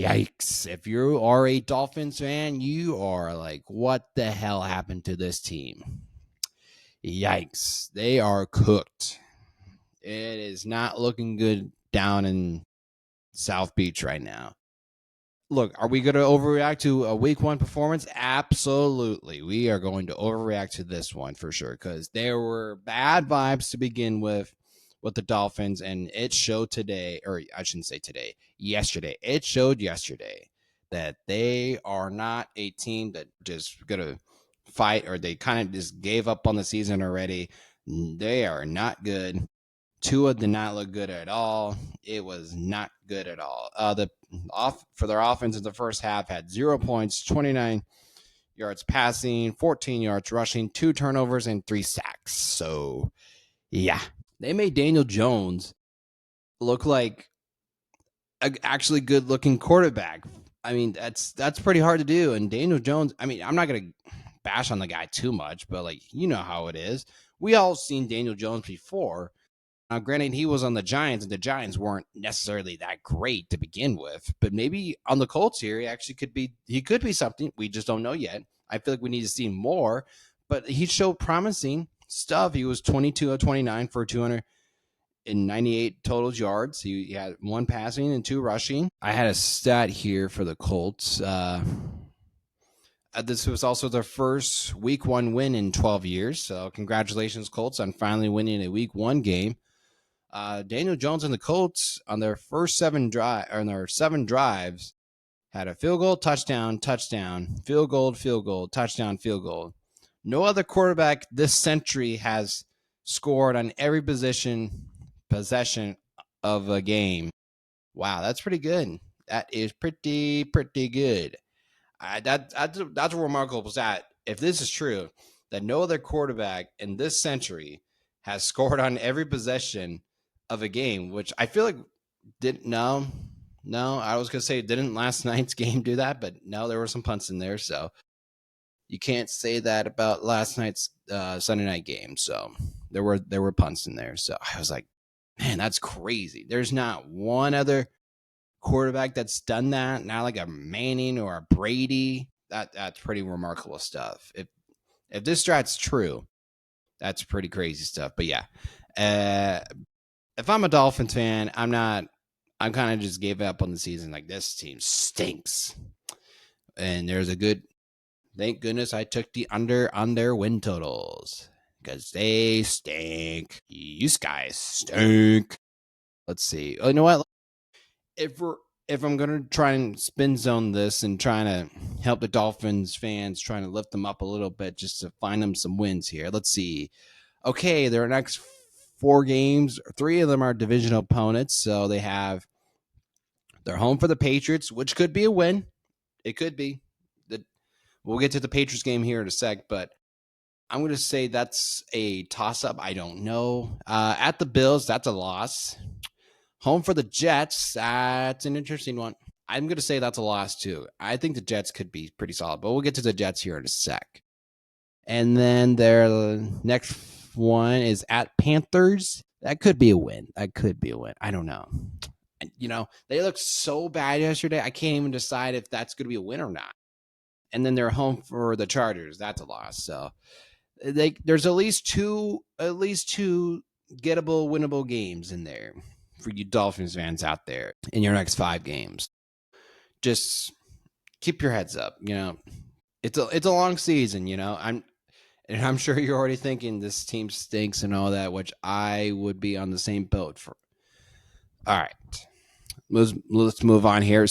Yikes. If you are a Dolphins fan, you are like, what the hell happened to this team? Yikes. They are cooked. It is not looking good down in South Beach right now. Look, are we going to overreact to a week one performance? Absolutely. We are going to overreact to this one for sure because there were bad vibes to begin with the Dolphins, and it showed today, or I shouldn't say today, yesterday. It showed yesterday that they are not a team that just going to fight, or they kind of just gave up on the season already. They are not good. Tua did not look good at all. It was not good at all. For their offense in the first half had 0 points, 29 yards passing, 14 yards rushing, 2 turnovers, and 3 sacks. So, yeah, they made Daniel Jones look like an actually good looking quarterback. I mean, that's pretty hard to do. And Daniel Jones, I mean, I'm not gonna bash on the guy too much, but like you know how it is. We all seen Daniel Jones before. Now, granted, he was on the Giants, and the Giants weren't necessarily that great to begin with. But maybe on the Colts here, he actually could be. He could be something. We just don't know yet. I feel like we need to see more. But he showed promising stuff. He was 22 of 29 for 298 total yards. He had 1 passing and 2 rushing. I had a stat here for the Colts. This was also their first Week 1 win in 12 years. So congratulations, Colts, on finally winning a Week 1 game. Daniel Jones and the Colts on their first 7 drives had a field goal, touchdown, touchdown, field goal, touchdown, field goal. No other quarterback this century has scored on every possession of a game. Wow, that's pretty good. That is pretty good. That's a remarkable stat. If this is true, that no other quarterback in this century has scored on every possession of a game, which I feel like no, I was gonna say didn't last night's game do that, but no, there were some punts in there, so you can't say that about last night's Sunday night game. So there were punts in there, so I was like, man, that's crazy. There's not one other quarterback that's done that, not like a Manning or a Brady. That's pretty remarkable stuff. If this strat's true, that's pretty crazy stuff. But yeah, if I'm a Dolphins fan, I'm kind of just gave up on the season. Like, this team stinks. And thank goodness I took the under on their win totals because they stink. You guys stink. Let's see. Oh, you know what? If I'm going to try and spin zone this and trying to help the Dolphins fans, trying to lift them up a little bit just to find them some wins here. Let's see. Okay, their next 4 games, 3 of them are divisional opponents. So they're home for the Patriots, which could be a win. It could be. We'll get to the Patriots game here in a sec, but I'm going to say that's a toss-up. I don't know. At the Bills, that's a loss. Home for the Jets, that's an interesting one. I'm going to say that's a loss too. I think the Jets could be pretty solid, but we'll get to the Jets here in a sec. And then their next one is at Panthers. That could be a win. I don't know. You know, they looked so bad yesterday. I can't even decide if that's going to be a win or not. And then they're home for the Chargers. That's a loss. So there's at least two gettable, winnable games in there for you Dolphins fans out there in your next 5 games. Just keep your heads up. You know, it's a long season. You know, I'm sure you're already thinking this team stinks and all that, which I would be on the same boat for. All right, let's move on here.